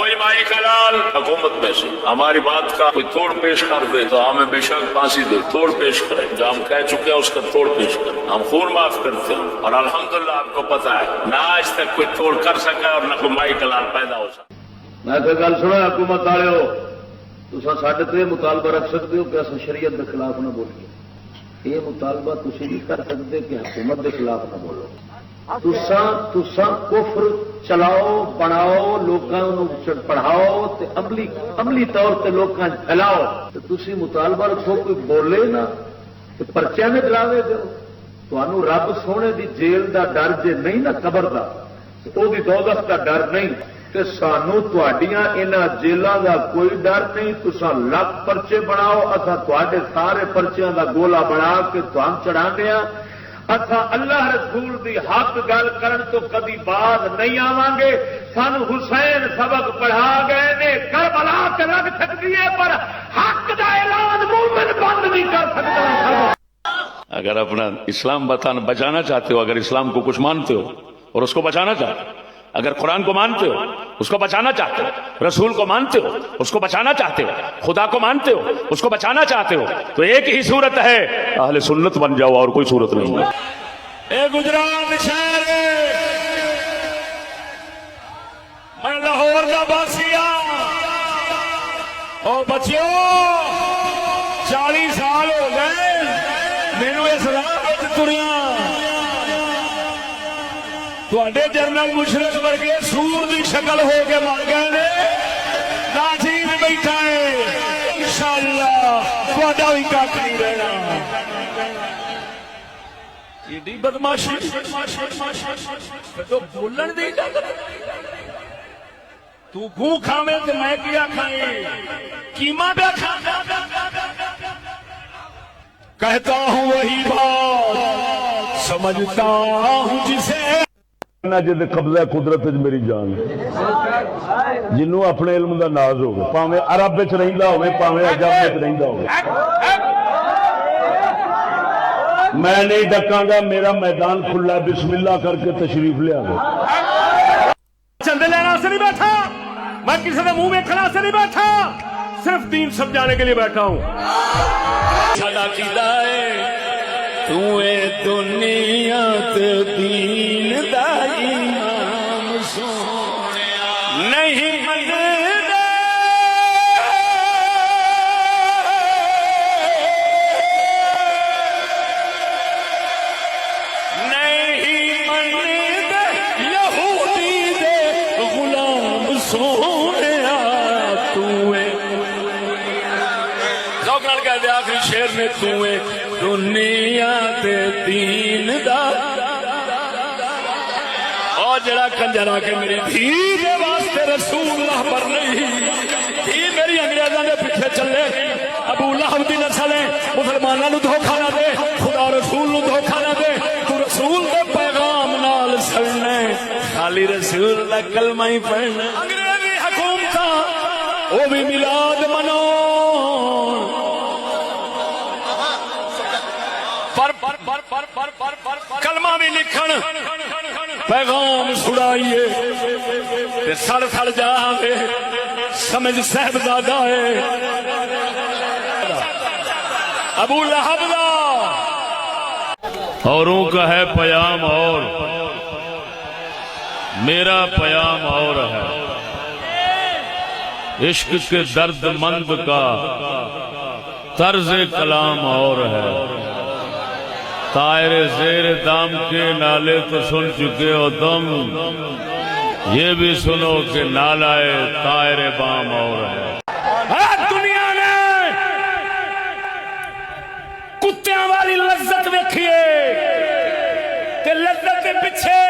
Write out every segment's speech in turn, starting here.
اجماعی کلال حکومت میں سے ہماری بات کا کوئی توڑ پیش کر دے تو ہمیں بے شک پھانسی دے، توڑ پیش کرے، جو ہم کہہ چکے ہیں اس کا توڑ پیش کریں، ہم خون معاف کرتے ہیں، اور الحمدللہ آپ کو پتا ہے نہ آج تک کوئی توڑ کر سکا اور نہ کوئی مائی کلال پیدا ہو سکا۔ میں کوئی گل سنا حکومت والے ہو تو ساڈے تو یہ مطالبہ رکھ سکتے ہو کہ اصل شریعت کے خلاف نہ بولیے، یہ مطالبہ تھی نہیں کر سکتے کہ حکومت کے خلاف نہ بولو۔ تسا کفر چلاؤ، بناؤ، لوگوں پڑھاؤ تے عملی طور سے لوگوں پھیلاؤ، تو تسی مطالبہ رکھو کوئی بولے نہ تو پرچے میں دلاوے دو۔ تمہوں رب سونے دی جیل دا ڈر جے نہیں نہ قبر دا، وہ بھی دوزخ دا ڈر نہیں، تے سانو تہاڈیاں انہاں جیلاں دا کوئی ڈر نہیں۔ تساں لکھ پرچے بناؤ، اساں تہاڈے سارے پرچیاں دا گولا بنا کے تہاں چڑھانے ہاں۔ اچھا اللہ رسول دی حق گل کرن تو کبھی بعد نہیں آواں گے۔ سانو حسین سبق پڑھا گئے نے، کربلا تے لگ سکتی ہے پر حق دا اعلان مومن بند نہیں کر سکتا۔ اگر اپنا اسلام بچانا چاہتے ہو، اگر اسلام کو کچھ مانتے ہو اور اس کو بچانا چاہتے ہو، اگر قرآن کو مانتے ہو اس کو بچانا چاہتے ہو، رسول کو مانتے ہو اس کو بچانا چاہتے ہو، خدا کو مانتے ہو اس کو بچانا چاہتے ہو، تو ایک ہی صورت ہے، اہل سنت بن جاؤ، اور کوئی صورت نہیں ہے۔ اے گجرات شہر میں لاہور دا باسیا، او بچیو 40 سال ہو گئے مینو اس راہ وچ تریاں، تواڈے جنرل مشرف ورگے سور دی شکل ہو کے مر گئے نے، ناچیز بیٹھا ہے، انشاءاللہ تواڈا بھی کھ نہیں رہنا۔ ایڈی بدماشی تو بولن دی تو گوں کھاویں تے میں کیا کھائیں، کیما پہ کھانا، کہتا ہوں وہی بات سمجھتا ہوں جسے جد قبضہ قدرت میری جان، جنوں اپنے علم دا ناز ہوگا، پاویں عرب وچ رہندا ہوے پاویں عجم وچ رہندا ہوے، میں نہیں ڈکاں گا، میرا میدان کھلا، بسم اللہ کر کے تشریف لیا گا۔ چندے لینا سے نہیں بیٹھا، میں کسی کا منہ دیکھنا سے نہیں بیٹھا، صرف دین سمجھانے کے لیے بیٹھا ہوں۔ سدا کیدا ہے تو اے دنیا تے دین دا امام سونیا، نہیں مندا نہیں مندا یہودی دے غلام سونیا، تو اے ذوق نال کہہ دے آخری شعر میں، تو اے دنیا تے دین دا، اور جڑا کنجر آ کے میری دھی دے واسطے رسول اللہ پر نہیں، دھی میری انگریزاں دے پیچھے چلے، ابو لہب دی نسل ہے، مسلماناں نو دھوکھا نہ دے، خدا رسول نو دھوکھا نہ دے، تو رسول دے پیغام نال سڑنا، خالی رسول دا کلمہ ہی پڑھنا۔ انگریزی حکومتاں او بھی میلاد منو، کلمہ بھی لکھن، پیغام چھڑائیے سڑ سڑ جاوے، سمجھ صاحبزادہ ہے ابو لہب دا۔ اوروں کا ہے پیام اور میرا پیام اور ہے، عشق کے درد مند کا طرز کلام اور ہے، طائر زیر دام کے نالے تو سن چکے ہو تم، یہ بھی سنو کہ نالائے طائر بام اور ہے۔ دنیا نے کتیاں والی لذت ویکھیے تے لذت کے پیچھے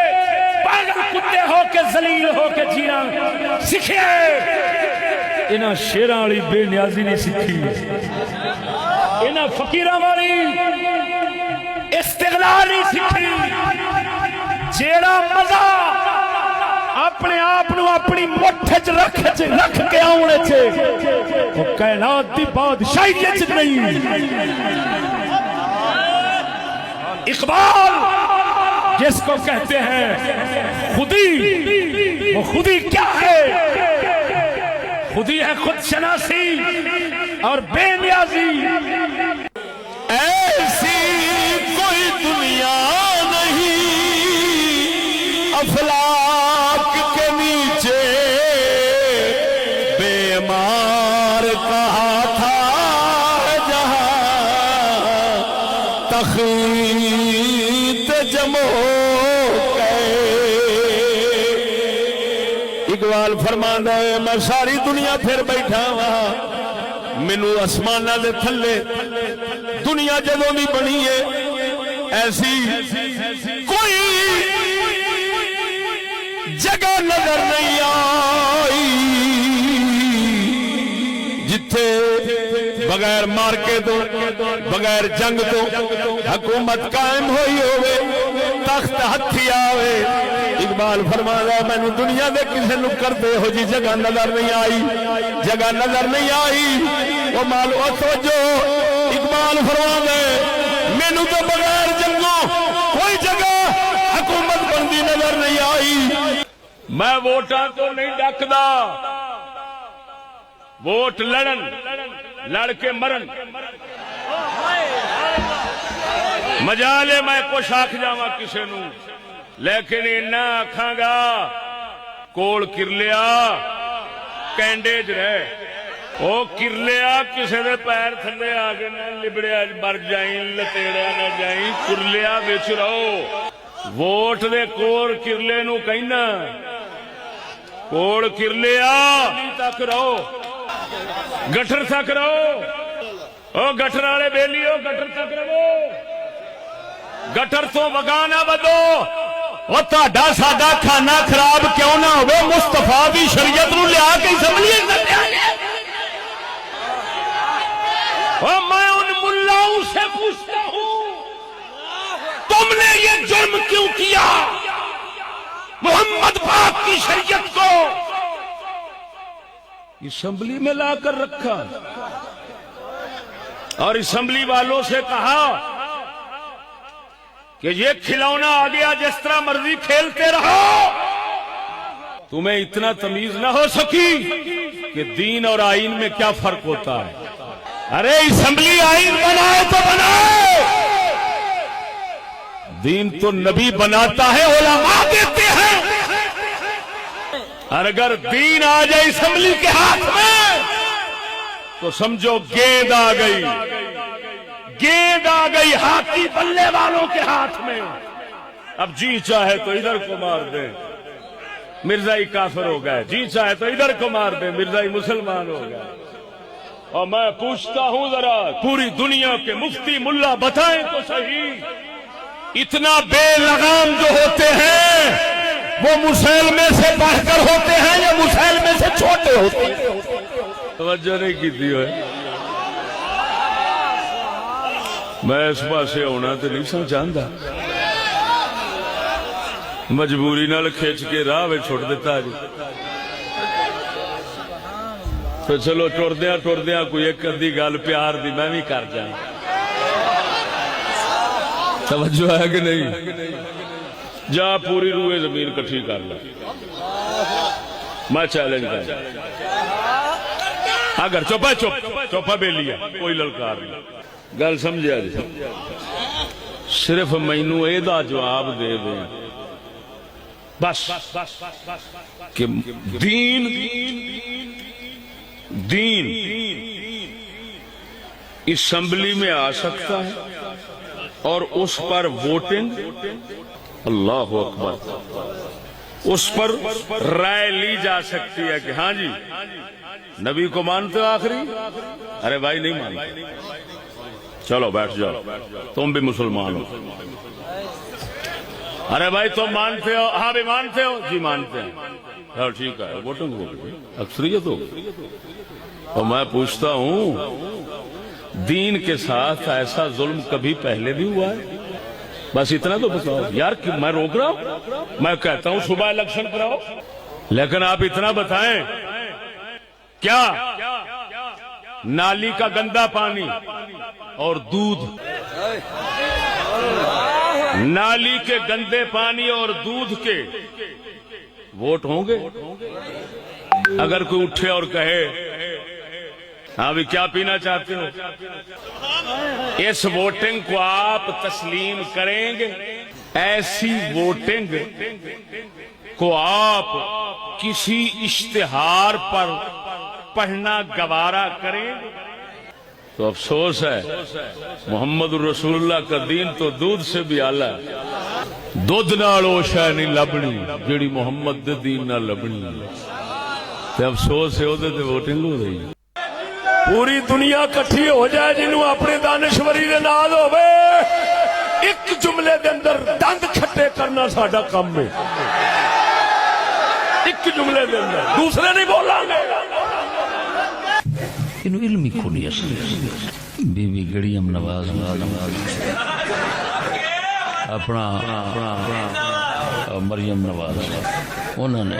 پاگل کتے ہو کے ذلیل ہو کے جینا سکھے، انہاں شیراں والی بے نیازی نہیں سکھی، انہاں فقیراں والی استغلال نہیں سکھی، جیڑا مزہ اپنے آپ نو اپنی مٹھ چ رکھ کے آونے چ وہ کائنات دی بادشاہی چ نہیں۔ اقبال جس کو کہتے ہیں خودی، وہ خودی کیا ہے؟ خودی ہے خود شناسی اور بے نیازی. ایسی کوئی دنیا نہیں افلاک کے نیچے بیمار کہا تھا جہاں تخیط جمو گئے. اقبال فرماندا ہے میں ساری دنیا پھر بیٹھا ہاں مینو آسماناں دے تھلے دنیا جدوں دی بنی ہے ایسی کوئی جگہ نظر نہیں آئی جتھے بغیر مارکے تو بغیر جنگ تو حکومت قائم ہوئی ہوئے تخت ہتھی آوے. اقبال فرمایا مینوں دنیا دے کسے نکر تے ہو جی جگہ نظر نہیں آئی جگہ نظر نہیں آئی. وہ مالو توجہ اقبال فرمایا مینوں تو بغیر جنگوں کوئی جگہ حکومت بندی نظر نہیں آئی. میں ووٹاں تو نہیں ڈکدا ووٹ لڑن لڑ کے مرن مجالے میں کچھ آکھ جاواں کسے نو لیکن اینا آکھاں گا کول کرلیا کینڈیج رہے او کرلیا کسے دے پیر تھلے آگے نہ لبڑیا بر جائیں لتیڑیا نہ جائیں کرلیا وچ رہو. ووٹ دے کول کرلے نو کہنا کوڑ کرلیا تک رہو گٹر تک رہو. او گٹر والے بیلیو گٹر تک رہو گٹر تو وگانا بدو. وہ تہاڈا ساڈا کھانا خراب کیوں نہ ہوے مصطفیٰ دی شریعت نو لیا کے سمجھیے. اور میں ان ملاؤں سے پوچھتا ہوں تم نے یہ جرم کیوں کیا محمد پاک کی شریعت کو اسمبلی میں لا کر رکھا اور اسمبلی والوں سے کہا کہ یہ کھلونا آ گیا جس طرح مرضی کھیلتے رہو. تمہیں اتنا تمیز نہ ہو سکی کہ دین اور آئین میں کیا فرق ہوتا ہے. ارے اسمبلی آئین بنائے تو بنائے دین تو نبی بناتا ہے علماء دیتے ہیں. اور اگر دین آ جائے اسمبلی کے ہاتھ میں تو سمجھو گیند آ گئی گیند آ گئی ہاتھی بلے والوں کے ہاتھ میں. اب جی چاہے تو ادھر کو مار دے مرزائی کافر ہو گئے جی چاہے تو ادھر کو مار دے مرزائی مسلمان ہو گئے. اور میں پوچھتا ہوں ذرا پوری دنیا کے مفتی ملا بتائیں تو صحیح اتنا بے لگام جو ہوتے ہیں وہ مسلمے سے بڑھ کر ہوتے ہیں یا مسلمے سے چھوٹے ہوتے ہیں. توجہ نہیں کی تھی میں اس پاسے ہونا تو نہیں سمجھاندا مجبوری نال کھچ کے راہ میں چھوڑ دیتا جی. تو چلو ٹردیاں کوئی ایک ادھی گل پیار دی میں بھی کر جائیں. توجہ ہے کہ نہیں جا پوری روئے زمین کٹھی کر لے میں چیلنج کر اگر چوپا بے لیا کوئی للکار نہیں گل سمجھا جی. صرف مینوں اے دا جواب دے دیں بس کہ دین اسمبلی میں آ سکتا ہے اور اس پر ووٹنگ اللہ اکبر اس پر رائے لی جا سکتی ہے کہ ہاں جی نبی کو مانتے ہو آخری ارے بھائی نہیں مانتے چلو بیٹھ جاؤ تم بھی مسلمان ہو ارے بھائی تم مانتے ہو ہاں بھی مانتے ہو جی مانتے ہیں ٹھیک ہے ووٹنگ ہو گئی اکثریت ہو گئی. اور میں پوچھتا ہوں دین کے ساتھ ایسا ظلم کبھی پہلے بھی ہوا ہے؟ بس اتنا تو بتاؤ یار میں روک رہا ہوں میں کہتا ہوں صبح الیکشن کراؤ لیکن آپ اتنا بتائیں کیا نالی کا گندا پانی اور دودھ نالی کے گندے پانی اور دودھ کے ووٹ ہوں گے اگر کوئی اٹھے اور کہے ہاں بھی کیا پینا چاہتے ہو، اس ووٹنگ کو آپ تسلیم کریں گے؟ ایسی ووٹنگ کو آپ کسی اشتہار پر پڑھنا گوارا کریں گے؟ تو افسوس ہے، محمد رسول اللہ کا دین تو دودھ سے بھی اعلیٰ ہے۔ دودھ نال او شے نہیں لبنی جیڑی محمد دے دین نال لبنی، تے افسوس ہے او دے تے ووٹنگ ہو رہی ہے۔ پوری دنیا کٹھی ہو جائے جنہوں اپنی دانشوری دے ناز ہوئے، ایک جملے دے اندر دند کھٹے کرنا ساڈا کام ہے، ایک جملے دے اندر دوسرے نہیں بولاں گے۔ انہوں علمی کھولی اصلی بی بی گڑیم نواز اپنا مریم نواز انہیں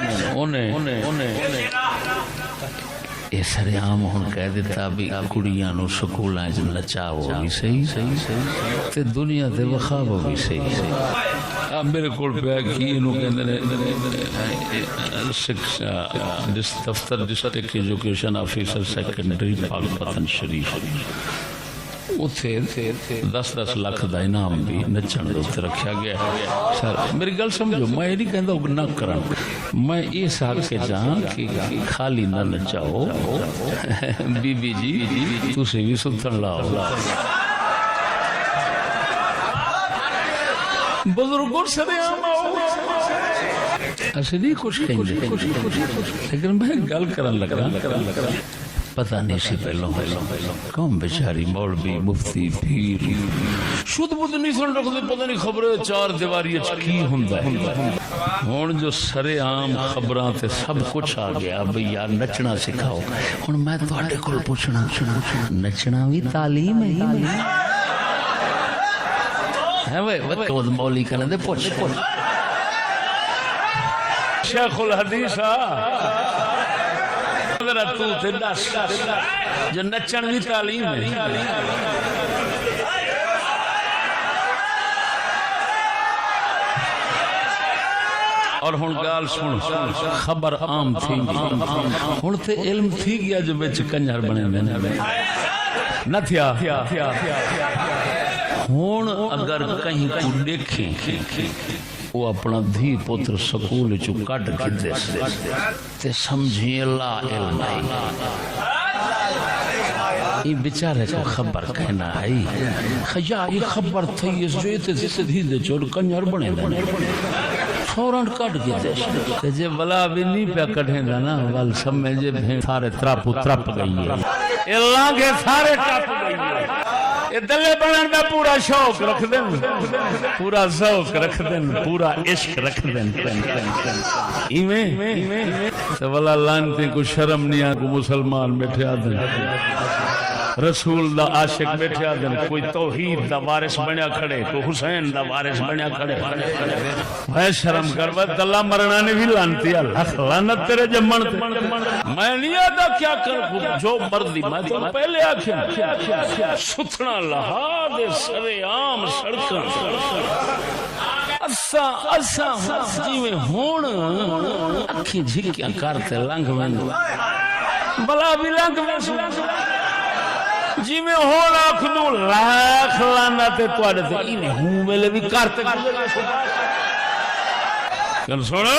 یہ سر عام ہوں کہہ دیتا بھی کڑیاں نو سکولاں چ نچاؤ بھی صحیح تے دنیا تے وخاو بھی صحیح۔ میرے کول پیا کی انہوں کہندے نے دفتر district education officer secondary Pakpattan Sharif, اتھے 10 لاکھ دا انعام بھی نچن دے رکھا گیا ہے۔ سر میری گل سمجھو، میں نہیں کہندا نہ کرن، میں اس حق کے جان کہ خالی نہ نچاؤ، بی بی جی تسی بھی ستن لاؤ، بزرگوں سے عام آؤ، ایسے نہیں کچھ کہیں گے، لیکن میں گل کرن لگا پتہ نہیں سی پہلوں کون بیچاری مولوی مفتی پیر شد بدھ نہیں سن رکھتے، پتہ نہیں خبریں چار دیواری کی ہوندا ہے۔ ہن جو سر عام خبراں تے سب کچھ آ گیا بھئی یار نچنا سکھاؤ، ہن میں تواڈے کول پوچھنا نچنا بھی تعلیم ہے وے وقت مولی کرن دے پوچھ شیخ الحدیث تو تے دس جو نچن بھی تعلیم ہے۔ اور ہن گال سن، خبر عام تھی ہن تے علم تھی گیا جو وچ کنجر بنے نہ تھیا۔ ہن اگر کہیں کو دیکھیں وہ اپنا دھی پتر سکول چو کٹ کے دس تے سمجھیں لا علم ہے، یہ بیچارے کو خبر کہنا ہے خیا یہ خبر تھی اس جو تے دھی دے چور کنجر بنے دے فوراں کٹ کے دس تے جے بلا بھی نہیں پیا کٹھیں دا نا ول سمجھے بھیں سارے ترپ گئی ہے، اے لانگے سارے ٹپ گئی ہے، دلے بنن دا پورا شوق رکھ دیں، پورا ذوق رکھ دیں، پورا عشق رکھ دیں، ایویں تو والا لانتے کو شرم نہیں آ کو مسلمان بیٹھے آدھیں، رسول دا عاشق بیٹھے آدھیں، کوئی توحید دا وارث بنیا کھڑے، کوئی حسین دا وارث بنیا کھڑے، میں شرم کر بات اللہ مرنا نے بھی لانتی اللہ لانت تیرے جمن تے میں نہیں آدھا کیا کر جو مردی میں تو پہلے آکھیں ستھنا لہا دے سر عام سڑکاں اسا جی میں ہون اکھی جھکیاں کرتے لنگ میں بلا بھی لنگ میں جی میں ہون آکھنو لاکھ لانا تے توڑے تے انہیں ہوں میلے بھی کرتے کن سوڑا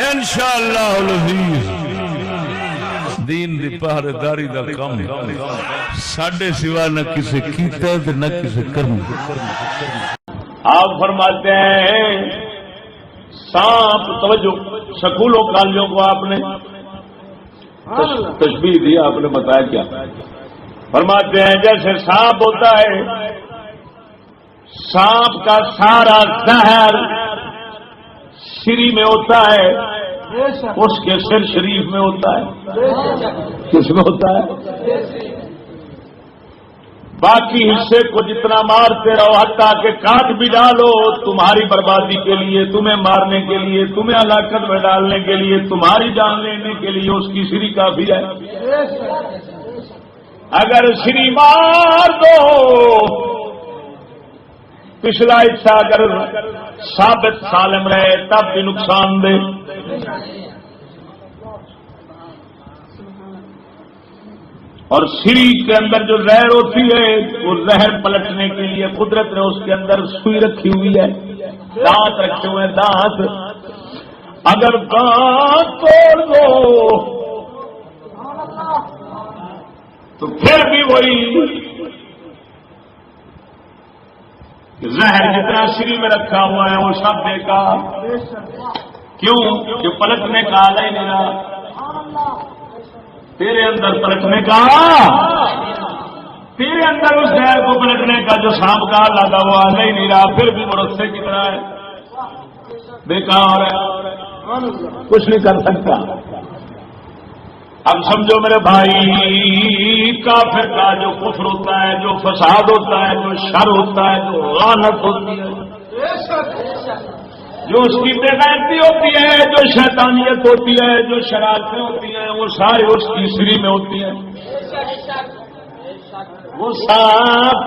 انشاءاللہ العزیز دین دی پہرے داری دا کم ساڑھے سوا نہ کسے کیتا ہے نہ کسے کروں۔ آپ فرماتے ہیں سانپ، توجہ سکولوں کالجوں کو آپ نے تشبیہ دی، آپ نے بتایا کیا فرماتے ہیں جیسے سانپ ہوتا ہے، سانپ کا سارا زہر سری میں ہوتا ہے، اس کے سر شریف میں ہوتا ہے، کس میں ہوتا ہے؟ باقی حصے کو جتنا مارتے رہو حتیٰ کہ کاٹ بھی ڈالو تمہاری بربادی کے لیے، تمہیں مارنے کے لیے، تمہیں ہلاکت میں ڈالنے کے لیے، تمہاری جان لینے کے لیے اس کی سری کافی ہے۔ اگر سری مار دو پچھلا حصہ اگر ثابت سالم رہے تب بھی نقصان دے، اور سری کے اندر جو زہر ہوتی ہے وہ زہر پلٹنے کے لیے قدرت نے اس کے اندر سوئی رکھی ہوئی ہے، دانت رکھے ہوئے ہیں، دانت اگر دانت توڑ دو تو پھر بھی وہی زہر جتنا سری میں رکھا ہوا ہے وہ سب بیکار. کیوں؟ جو پلٹنے کا آلہ ہی نہیں رہا. تیرے اندر پلٹنے کا، تیرے اندر اس زہر کو پلٹنے کا جو سانپ کا لگا ہوا آلہ ہی نہیں رہا، پھر بھی وہ رسے کی طرح ہے، بیکار ہے، کچھ نہیں کر سکتا. اب سمجھو میرے بھائی، کافر کا جو کفر ہوتا ہے، جو فساد ہوتا ہے، جو شر ہوتا ہے، جو لعنت ہوتی ہے، جو اس کی بے غیرتی ہوتی ہے، جو شیطانیت ہوتی ہے، جو شرارتیں ہوتی ہیں، وہ سارے اس کی سری میں ہوتی ہیں. وہ سانپ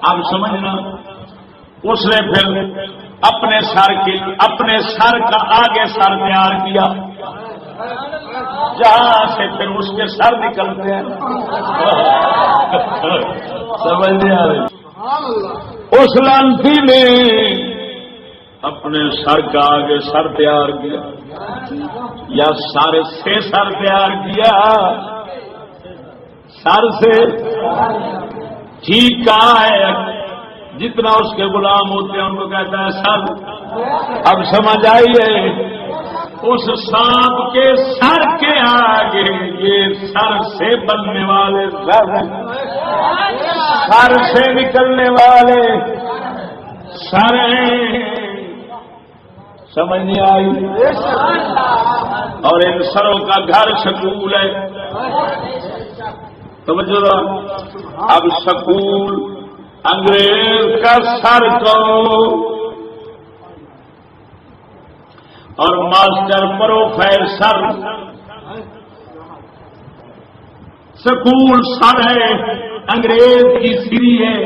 اب سمجھنا، اس نے پھر اپنے سر کا آگے سر تیار کیا، جہاں سے پھر اس کے سر نکلتے ہیں. سمجھ نہیں آ رہی؟ اس لانتی نے اپنے سر کا آگے سر تیار کیا، یا سر سے سر تیار کیا، سر سے ٹھیک کہا ہے. جتنا اس کے غلام ہوتے ہیں ان کو کہتا ہے سر. اب سمجھ آئیے، اس سانپ کے سر کے آگے یہ سر سے بننے والے سر سے نکلنے والے سر ہیں. سمجھ نہیں آئی؟ اور ان سروں کا گھر سکول ہے. توجہ ذرا. اب سکول انگریز کا سر کو اور ماسٹر پروفیسر، سکول سر ہے، انگریز کی سری ہے.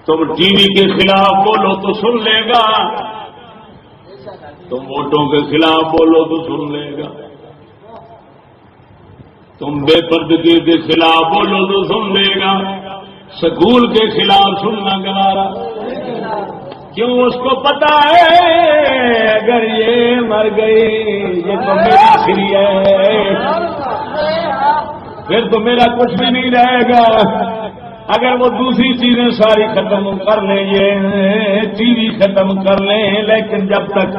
تم ٹی وی کے خلاف بولو تو سن لے گا، تم ووٹوں کے خلاف بولو تو سن لے گا، تم بے پردگی کے خلاف بولو تو سن لے گا. سکول کے خلاف سننا گوارا. کیوں؟ اس کو پتا ہے اگر یہ مر گئی یہ تو میری سری ہے، پھر تو میرا کچھ بھی نہیں رہے گا. اگر وہ دوسری چیزیں ساری ختم کر لیں، یہ ٹی وی ختم کر لیں، لیکن جب تک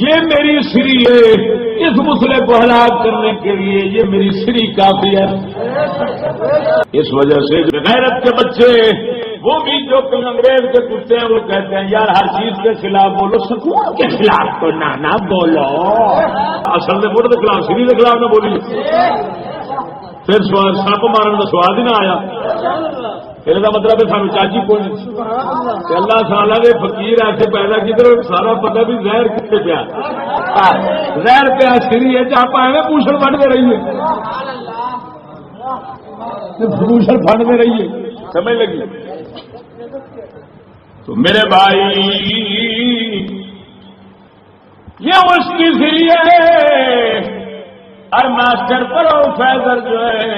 یہ میری سری ہے، اس مسئلے کو ہلاک کرنے کے لیے یہ میری سری کافی ہے. اس وجہ سے غیرت کے بچے، وہ بھی جو انگریز کے کتے ہیں، وہ کہتے ہیں یار ہر چیز کے خلاف بولو، سکون کے خلاف تو نہ بولو. اصل میں ووٹ کے خلاف، سری کے خلاف نہ بولی. پھر سپ مارن کا سواد ہی نہ آیا. پھر مطلب ہے سانو چاچی کو اللہ تعالیٰ نے فقیر ایسے پیدا کی طرح سارا پتا بھی زہر کتنے پیا، زہر پیا سری ہے، جہاں پائے پوچھڑ بنتے رہیے، پوچھڑ پھڑتے رہیے. سمجھ لگی؟ تو میرے بھائی یہ اس کی سری ہے. اور ماسٹر پروفیسر جو ہے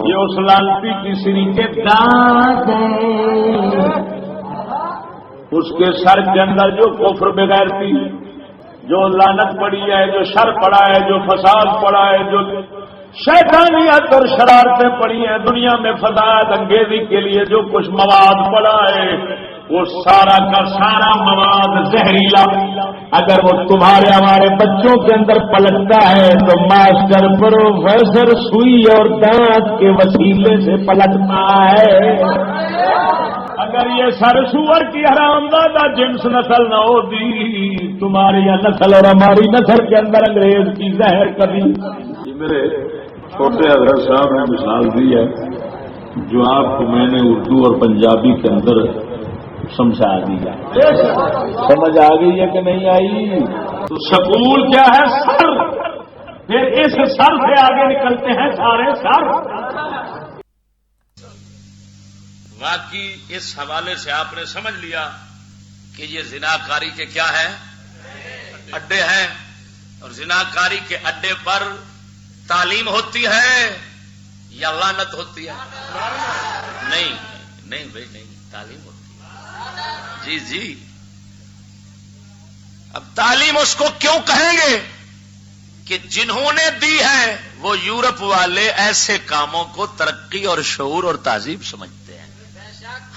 یہ اس لالپی کی سری کے دانت ہیں. اس کے سر کے اندر جو کفر بغیرتی، جو لعنت پڑی ہے، جو شر پڑا ہے، جو فساد پڑا ہے، جو شیطانیت اور شرارتیں پڑی ہیں دنیا میں، فساد انگیزی کے لیے جو کچھ مواد پڑا ہے، وہ سارا کا سارا مواد زہریلا اگر وہ تمہارے ہمارے بچوں کے اندر پلٹتا ہے تو ماسٹر پروفیسر سوئی اور دانت کے وسیلے سے پلٹتا ہے. اگر یہ سر سور کی حرامزادہ جنس نسل نہ ہوتی، تمہاری نسل اور ہماری نسل کے اندر انگریز کی زہر کبھی. میرے چھوٹے حضرت صاحب نے مثال دی ہے جو آپ کو میں نے اردو اور پنجابی کے اندر سمجھا دی ہے. سمجھ آ گئی ہے کہ نہیں آئی؟ تو سکول کیا ہے؟ سر. پھر اس سر سے آگے نکلتے ہیں سارے سر. واقعی اس حوالے سے آپ نے سمجھ لیا کہ یہ زناکاری کے کیا ہیں؟ اڈے ہیں، اور زناکاری کے اڈے پر تعلیم ہوتی ہے یا لعنت ہوتی ہے؟ نہیں نہیں بھائی نہیں، تعلیم ہوتی ہے۔ جی جی، اب تعلیم اس کو کیوں کہیں گے کہ جنہوں نے دی ہے وہ یورپ والے ایسے کاموں کو ترقی اور شعور اور تہذیب سمجھتے ہیں۔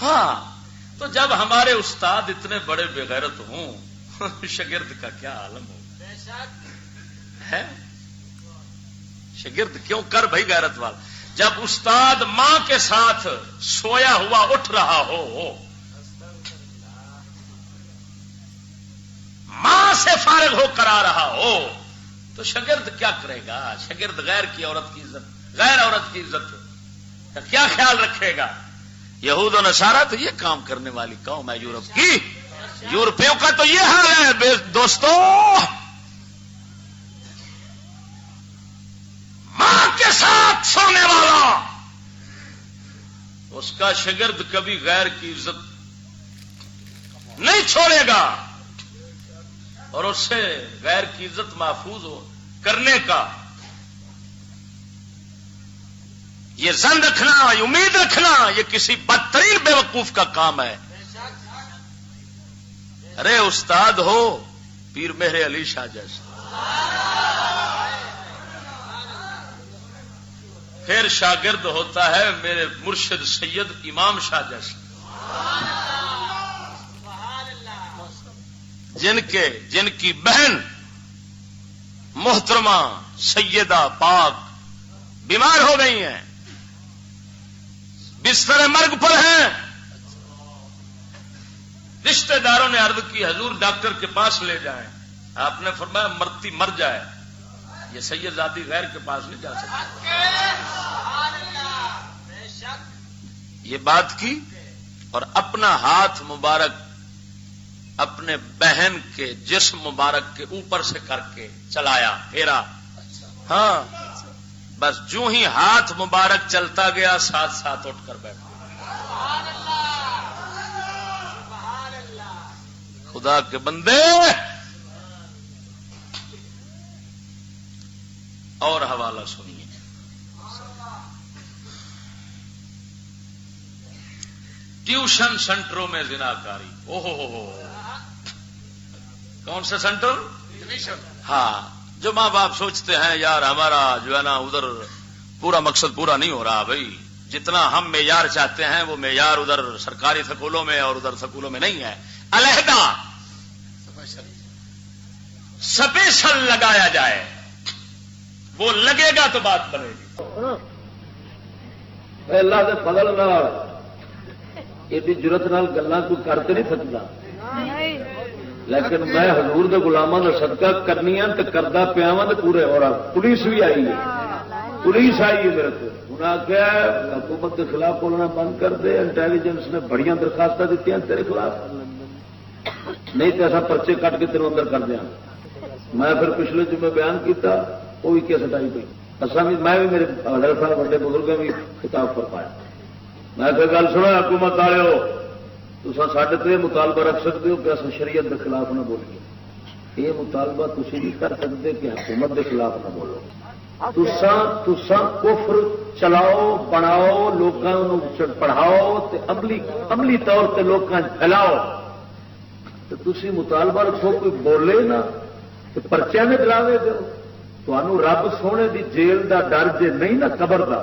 ہاں، تو جب ہمارے استاد اتنے بڑے بغیرت ہوں، شاگرد کا کیا عالم ہو ہے؟ شاگرد کیوں کر بھائی غیرت والا؟ جب استاد ماں کے ساتھ سویا ہوا اٹھ رہا ہو، ماں سے فارغ ہو کر آ رہا ہو، تو شاگرد کیا کرے گا؟ شاگرد غیر کی عورت کی عزت، غیر عورت کی عزت کا کیا خیال رکھے گا؟ یہود و نصارہ تو یہ کام کرنے والی قوم ہے یورپ کی۔ یورپیوں کا تو یہ حال ہے دوستو، ماں کے ساتھ سونے والا، اس کا شاگرد کبھی غیر کی عزت نہیں چھوڑے گا، اور اس سے غیر کی عزت محفوظ ہو کرنے کا یہ ظن رکھنا، امید رکھنا، یہ کسی بدترین بے وقوف کا کام ہے۔ ارے استاد ہو پیر مہر علی شاہ جیسا، پھر شاگرد ہوتا ہے میرے مرشد سید امام شاہ جیسا، جن کی بہن محترمہ سیدہ پاک بیمار ہو گئی ہیں، بستر مرگ پر ہیں، رشتہ داروں نے عرض کی حضور ڈاکٹر کے پاس لے جائیں، آپ نے فرمایا مرتی مر جائے، یہ سیدزادی غیر کے پاس نہیں جا سکتی۔ یہ بات کی اور اپنا ہاتھ مبارک اپنے بہن کے جسم مبارک کے اوپر سے کر کے چلایا، پھیرا، ہاں بس جو ہی ہاتھ مبارک چلتا گیا ساتھ ساتھ اٹھ کر بیٹھا۔ خدا کے بندے، اور حوالہ سنیے، ٹیوشن سینٹروں میں زناکاری، ہو کون سے سینٹر؟ ہاں، جو ماں باپ سوچتے ہیں یار ہمارا جو ہے نا ادھر پورا مقصد پورا نہیں ہو رہا، بھائی جتنا ہم معیار چاہتے ہیں وہ معیار ادھر سرکاری سکولوں میں اور ادھر سکولوں میں نہیں ہے، علیحدہ سپیشل لگایا جائے، وہ لگے گا تو بات بنے گی۔ اللہ کے فضل نال ایڈی جرت نال گلاں کوئی کرتے نہیں سکتا، لیکن میں حضور دے غلاماں دا صدقہ کرنی تو کردا پیا وا، پورے اور پولیس بھی آئی ہے، پولیس آئی ہے میرے کو، انہوں نے کیا حکومت کے خلاف بولنا بند کر دے، انٹیلیجنس نے بڑی درخواست دیتی ہیں تیرے خلاف، نہیں تو ایسا پرچے کٹ کے تیرے اندر کر دیا۔ میں پھر پچھلے جمعے بیان کیتا، وہ بھی کیسٹ آئی پی، میں بھی میرے حضرت صاحب بڑے بزرگ بھی خطاب پر پایا، میں پھر گل سنا حکومت والے ہو تو سڈے تو یہ مطالبہ رکھ سکتے ہو کہ اصل شریعت کے خلاف نہ بولیے، یہ مطالبہ تھی نہیں کر سکتے کہ حکومت کے خلاف نہ بولو، تساں کفر چلاؤ بناؤ، لوگوں پڑھاؤ تے عملی طور پہ لوگوں پھیلاؤ، تو تسی مطالبہ رکھو کوئی بولے نا تو پرچے میں ڈراوے دو، تمہوں رب سونے دی جیل دا ڈر جے نہیں نا قبر دا،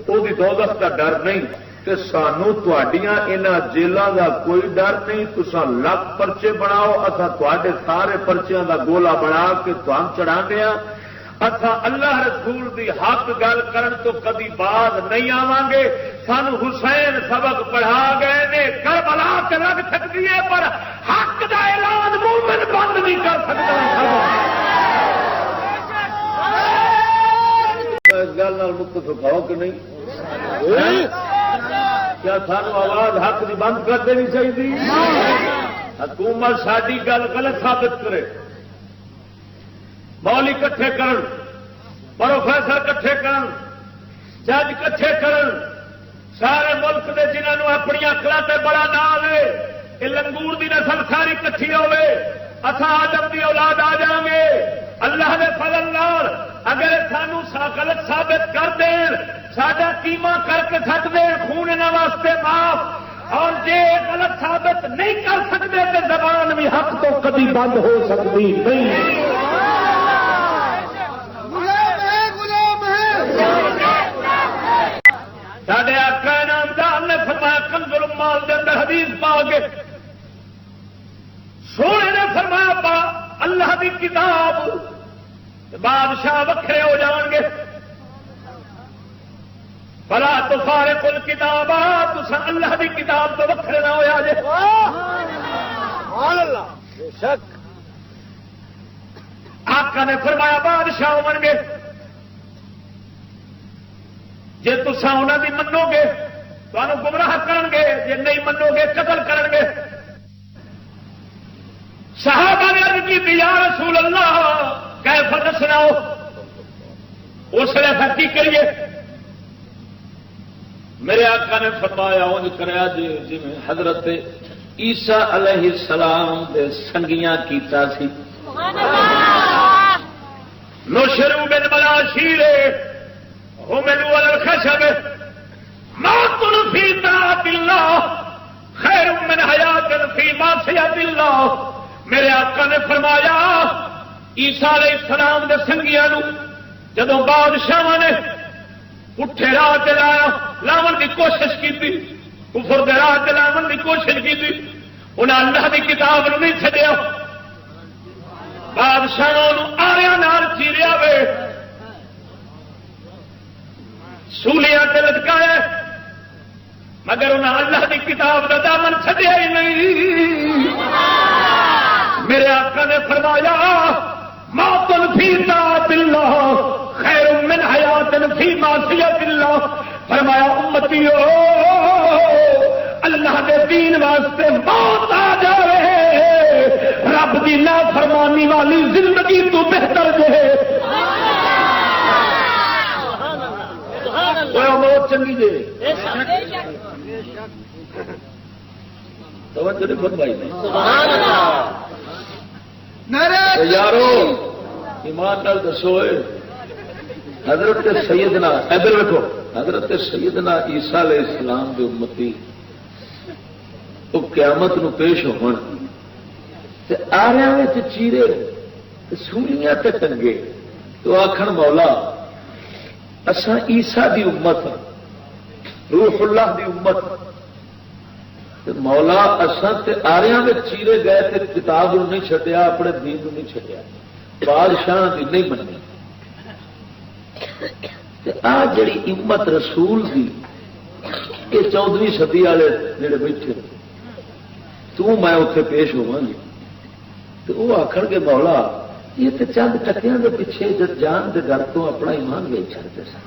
وہ دوزخ دا ڈر نہیں، کہ سانو تواڈیاں انہاں جیلاں دا کوئی ڈر نہیں، تساں لکھ پرچے بناؤ، اساں تواڈے سارے پرچیاں دا گولا بنا کے تھان چڑھانے ہاں، اساں اللہ رسول دی حق گل کرن تو کبھی باز نہیں آواں گے، سانو حسین سبق پڑھا گئے نے، کربلا تے لگ سکتی ہے پر حق دا اعلان مومن بند نہیں کر سکتا۔ اس گل نال متفق ہو کہ نہیں؟ کیا سانو آواز حق کی بند کر دینی چاہیے؟ حکومت ساری گل غلط ثابت کرے، مولی کٹھے کرن، پروفیسر کٹھے کرن، جج کٹھے کرن، سارے ملک دے جنہوں اپنی اکلاں تے بڑا نام ہے کہ لنگور دی نسل ساری کٹھی ہوے اساں آدم دی اولاد آ جاؤں گے اللہ دے فضل نال اگر سانو غلط ثابت کر دین ساڈا قیمہ کر کے سٹ دین خون انہاں واسطے معاف اور جے غلط ثابت نہیں کر سکتے تو زبان بھی حق تو کبھی بند ہو سکتی نہیں ساڈے آقا نامدار نے فرمایا کنز الاموال دے اندر حدیث پا کے سونے نے فرمایا پا اللہ دی کتاب بادشاہ وکھرے ہو جان گے بلا تو فارق الکتاب تسا اللہ دی کتاب تو وکھرے نہ ہویا جے بے شک آقا نے فرمایا بادشاہ بن گے جے تسا انہاں دی منو گے تانوں گمراہ کرن گے جے نہیں منو گے قتل کرن گے صحابہ نے عرض کی یا رسول اللہ کیف نصنع اس نے کی کریے میرے آقا نے فرمایا انج کریا جی حضرت عیسیٰ علیہ السلام دے سنگیاں کیتا سی نشروا بالملاشیر حملوا على الخشب موت في طاعة الله خیر من حیات فی معصیت اللہ میرے آقا نے فرمایا عیسیٰ علیہ السلام دے سنگیاں نو جدوں بادشاہ نے اٹھے راہ تے لاون دی کوشش کی کفر دے راہ تے لاون دی کوشش کی انہاں اللہ دی کتاب نو نہیں چھڈیا بادشاہاں نو آریاں نال چیریا وے سولیاں تے لٹکایا مگر انہاں اللہ دی کتاب دا دامن چھڈیا ہی نہیں میرے آقا نے فرمایا موت فی طاعت اللہ خیر من حیات فی معصیت اللہ فرمایا امتیو اللہ دے دین واسطے موت آ جائے رب دی نافرمانی والی زندگی تو بہتر جے موت چنگی جے توجہ نہیں فرمائی نے یارو ایمان نال دسو حضرت سیدنا ادھر دیکھو حضرت سیدنا عیسیٰ علیہ السلام دے امتی تو قیامت نو پیش ہون تے آریاں وچ چیرے تے سولیاں تے ٹنگے تو آکھن مولا اساں عیسیٰ دی امت روح اللہ دی امت تے مولا اساں تے آریاں وچ چیرے گئے تے کتاب نو نہیں چھڈیا اپنے دین نو نہیں چھڈیا بادشاہ دی نہیں مننی آ جڑی امت رسول دی یہ 14ویں صدی والے جڑے بیٹھے تو میں اتنے پیش ہوا گی تو وہ آخر کے مولا یہ تو چند ٹکیاں کے پیچھے جان کے ڈر تو اپنا ایمان گئی چڑھتے سن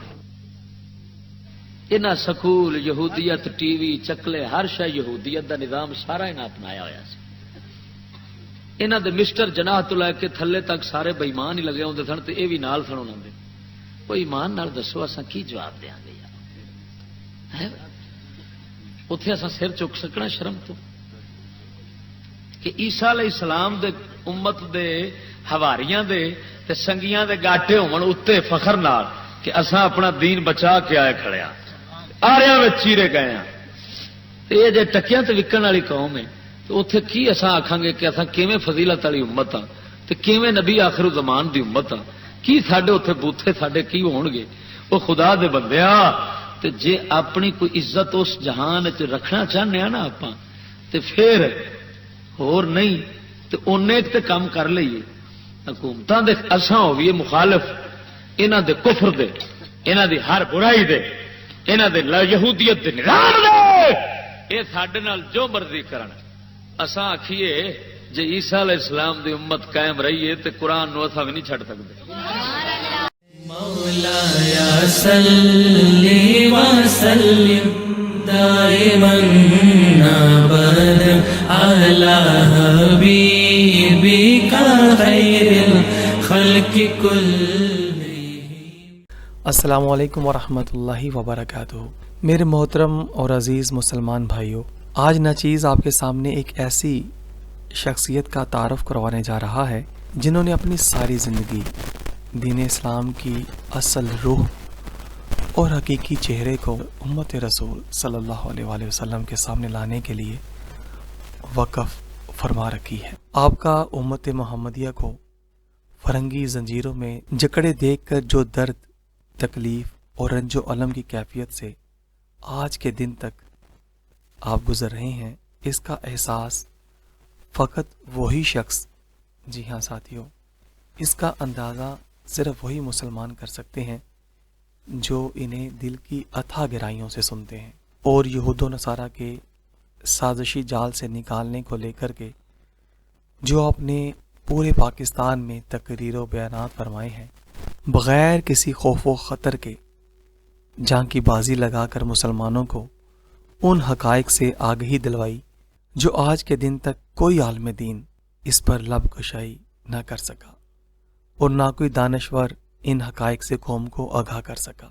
انہاں سکول یہودیت ٹی وی چکلے ہر شے یہودیت دا نظام سارا انہاں اپنایا ہوا سی انہاں دے مسٹر جناح تو لے کے تھلے تک سارے بےمان ہی لگے ہوندے سن تے اے وی نال سن انہاں دے کوئی ایمان نال دسو اساں کی جواب دیاں گے یار اوتھے اساں سر چک سکنا شرم تو کہ عیسیٰ علیہ السلام دے امت دے حواریاں دے تے سنگیاں دے گاٹے ہون اوتے فخر نال کہ اساں اپنا دین بچا کے آئے کھڑے ہاں آریاں وچ چیرے گئے ہاں تے جے ٹکیاں تے وکن والی قوم ہے تو اوتھے کی اساں آکھاں گے کہ اساں کیویں فضیلت والی امت ہاں تے کیویں نبی آخر الزمان دی امت ہاں کی ساڈے اتنے بوتھے ساڈے کی ہون گے وہ خدا دے بندیا تے جے اپنی کوئی عزت اس جہان چ رکھنا چاہنے نا آپ تے پھر ہور نہیں تے اونے تے کام کر لئیے حکومتاں دے اساں ہوئیے مخالف انہاں دے کفر دے انہاں دی ہر برائی دے انہاں دے یہودیت دے نظام دے اے ساڈے نال جو مرضی کرن اساں آکھیے جے عیسیٰ علیہ السلام دی امت قائم رہی ہے تے قرآن نو اساں نہیں چھڈ سکدے مولایا صلی وسلم دائما ابدا علی حبیبک خیر الخلق کلهم. السلام علیکم ورحمۃ اللہ وبرکاتہ. میرے محترم اور عزیز مسلمان بھائیوں، آج ناچیز آپ کے سامنے ایک ایسی شخصیت کا تعارف کروانے جا رہا ہے جنہوں نے اپنی ساری زندگی دین اسلام کی اصل روح اور حقیقی چہرے کو امت رسول صلی اللہ علیہ وآلہ وسلم کے سامنے لانے کے لیے وقف فرما رکھی ہے۔ آپ کا امت محمدیہ کو فرنگی زنجیروں میں جکڑے دیکھ کر جو درد، تکلیف اور رنج و الم کی کیفیت سے آج کے دن تک آپ گزر رہے ہیں، اس کا احساس فقط وہی شخص، جی ہاں ساتھیوں، اس کا اندازہ صرف وہی مسلمان کر سکتے ہیں جو انہیں دل کی اتھا گہرائیوں سے سنتے ہیں اور یہود و نصارہ کے سازشی جال سے نکالنے کو لے کر کے جو اپنے پورے پاکستان میں تقریر و بیانات فرمائے ہیں، بغیر کسی خوف و خطر کے جان کی بازی لگا کر مسلمانوں کو ان حقائق سے آگہی دلوائی جو آج کے دن تک کوئی عالم دین اس پر لب کشائی نہ کر سکا اور نہ کوئی دانشور ان حقائق سے قوم کو آگاہ کر سکا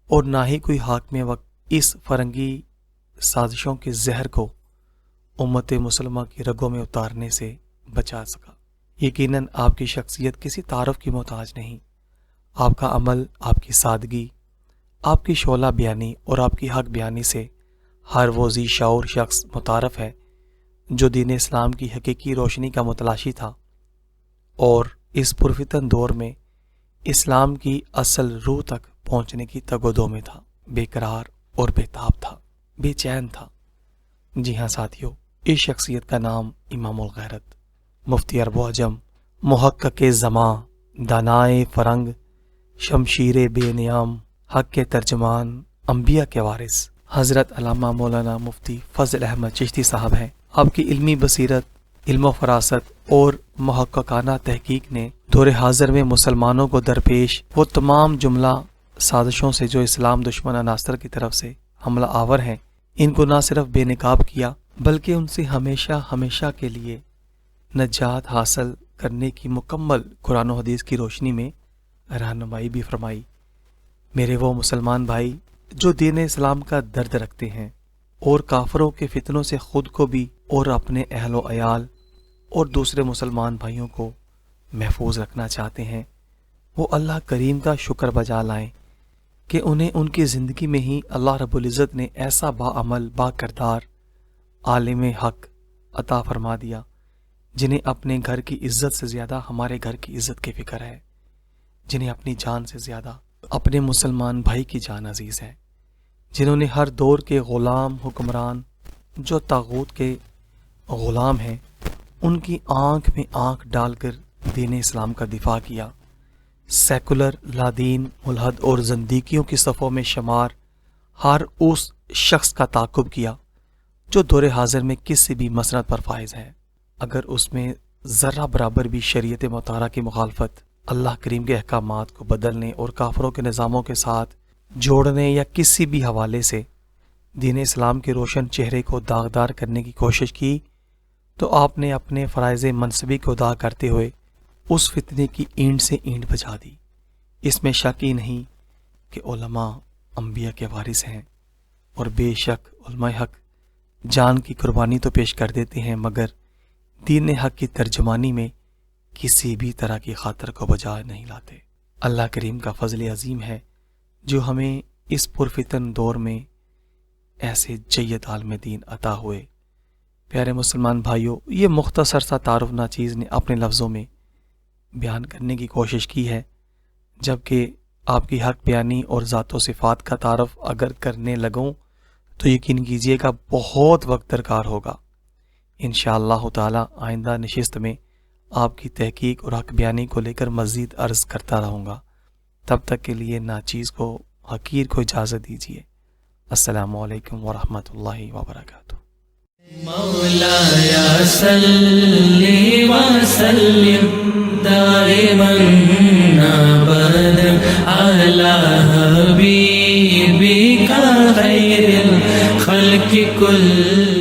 اور نہ ہی کوئی حاکم وقت اس فرنگی سازشوں کے زہر کو امت مسلمہ کی رگوں میں اتارنے سے بچا سکا۔ یقیناً آپ کی شخصیت کسی تعارف کی محتاج نہیں، آپ کا عمل، آپ کی سادگی، آپ کی شعلہ بیانی اور آپ کی حق بیانی سے ہر وہ ذی شعور شخص متعارف ہے جو دین اسلام کی حقیقی روشنی کا متلاشی تھا اور اس پرفتن دور میں اسلام کی اصل روح تک پہنچنے کی تگودوں میں تھا، بے قرار اور بے تاب تھا، بے چین تھا۔ جی ہاں ساتھیوں، اس شخصیت کا نام امام الغیرت، مفتی عرب و عجم، محقق زماں، دانائے فرنگ، شمشیر بے نیام، حق کے ترجمان، انبیاء کے وارث حضرت علامہ مولانا مفتی فضل احمد چشتی صاحب ہیں۔ آپ کی علمی بصیرت، علم و فراست اور محققانہ تحقیق نے دور حاضر میں مسلمانوں کو درپیش وہ تمام جملہ سازشوں سے جو اسلام دشمن عناصر کی طرف سے حملہ آور ہیں، ان کو نہ صرف بے نقاب کیا بلکہ ان سے ہمیشہ ہمیشہ کے لیے نجات حاصل کرنے کی مکمل قرآن و حدیث کی روشنی میں رہنمائی بھی فرمائی۔ میرے وہ مسلمان بھائی جو دین اسلام کا درد رکھتے ہیں اور کافروں کے فتنوں سے خود کو بھی اور اپنے اہل و عیال اور دوسرے مسلمان بھائیوں کو محفوظ رکھنا چاہتے ہیں، وہ اللہ کریم کا شکر بجا لائیں کہ انہیں ان کی زندگی میں ہی اللہ رب العزت نے ایسا باعمل، با کردار عالم حق عطا فرما دیا جنہیں اپنے گھر کی عزت سے زیادہ ہمارے گھر کی عزت کی فکر ہے، جنہیں اپنی جان سے زیادہ اپنے مسلمان بھائی کی جان عزیز ہے، جنہوں نے ہر دور کے غلام حکمران جو طاغوت کے غلام ہیں ان کی آنکھ میں آنکھ ڈال کر دین اسلام کا دفاع کیا، سیکولر، لادین، ملحد اور زندیقیوں کی صفوں میں شمار ہر اس شخص کا تعاقب کیا جو دور حاضر میں کسی بھی مسند پر فائز ہے، اگر اس میں ذرہ برابر بھی شریعت مطہرہ کی مخالفت، اللہ کریم کے احکامات کو بدلنے اور کافروں کے نظاموں کے ساتھ جوڑنے یا کسی بھی حوالے سے دین اسلام کے روشن چہرے کو داغدار کرنے کی کوشش کی تو آپ نے اپنے فرائض منصبی کو ادا کرتے ہوئے اس فتنے کی اینٹ سے اینٹ بجا دی۔ اس میں شک ہی نہیں کہ علماء انبیاء کے وارث ہیں اور بے شک علماء حق جان کی قربانی تو پیش کر دیتے ہیں مگر دین حق کی ترجمانی میں کسی بھی طرح کی خاطر کو بجا نہیں لاتے۔ اللہ کریم کا فضل عظیم ہے جو ہمیں اس پرفتن دور میں ایسے جید عالم دین عطا ہوئے۔ پیارے مسلمان بھائیوں، یہ مختصر سا تعارف ناچیز نے اپنے لفظوں میں بیان کرنے کی کوشش کی ہے، جبکہ آپ کی حق بیانی اور ذات و صفات کا تعارف اگر کرنے لگوں تو یقین کیجئے گا بہت وقت درکار ہوگا۔ انشاءاللہ تعالی آئندہ نشست میں آپ کی تحقیق اور حق بیانی کو لے کر مزید عرض کرتا رہوں گا۔ تب تک کے لیے ناچیز کو، حقیر کو اجازت دیجیے۔ السلام علیکم ورحمۃ اللہ وبرکاتہ۔ مولاي صل وسلم دائما ابدا على حبيبك خير الخلق كل